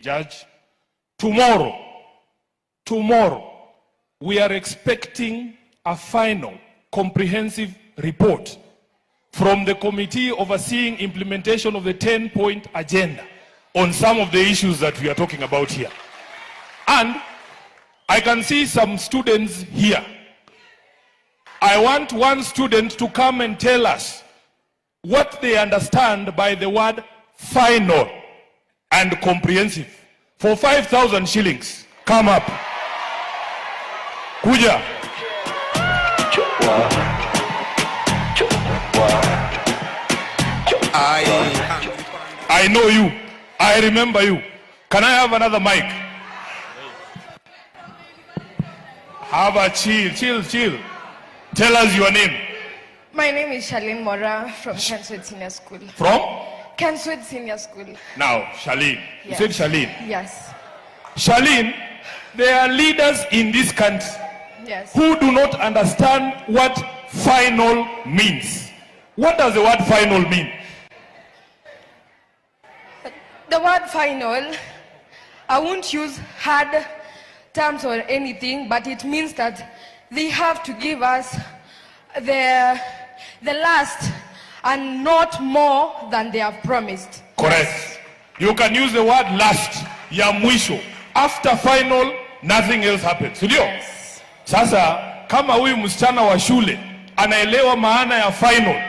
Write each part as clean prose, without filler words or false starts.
Judge, tomorrow, we are expecting a final comprehensive report from the committee overseeing implementation of the 10-point agenda on some of the issues that we are talking about here. And I can see some students here. I want one student to come and tell us what they understand by the word final and comprehensive. For 5,000 shillings, come up. Kuja. I know you. I remember you. Can I have another mic? Have a chill. Tell us your name. My name is Charlene Mora from Kenswood Senior School. From? Kenswood Senior School. Now, Charlene. Yes. You said Charlene? Yes. Charlene, there are leaders in this country Yes. who do not understand what final means. What does the word final mean? The word final, I won't use hard terms or anything, but it means that they have to give us the last and not more than they have promised. Correct. You can use the word last, ya mwisho. After final, nothing else happens. Ndio? Yes. Sasa, kama huyu msichana wa shule anaelewa maana ya final,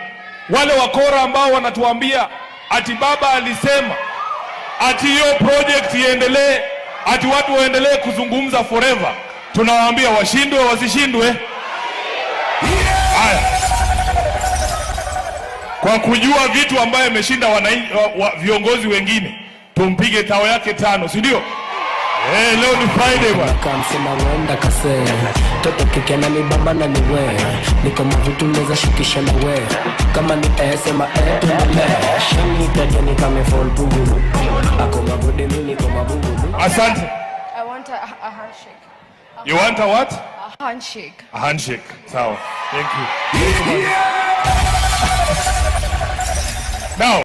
wale wakora ambao wanatuambia ati baba alisema ati hiyo project iendelee, ati watu waendelee kuzungumza forever, tunawaambia washindwe wasishindwe. Haya. Kwa kujua vitu ambaye ameshinda viongozi wengine, tumpige tao yake 5, si ndio? Leo ni Friday bwana. Kamsema wenda kase toto kike na ni bamba na ni we niko mavitu neza shukisha na we kama ni sema tumele shini tajani kame fall bugulu ako mabude mini kwa mabugulu. Asante. I want a handshake. You want a what? A handshake. A handshake. Sawa. Thank you. Now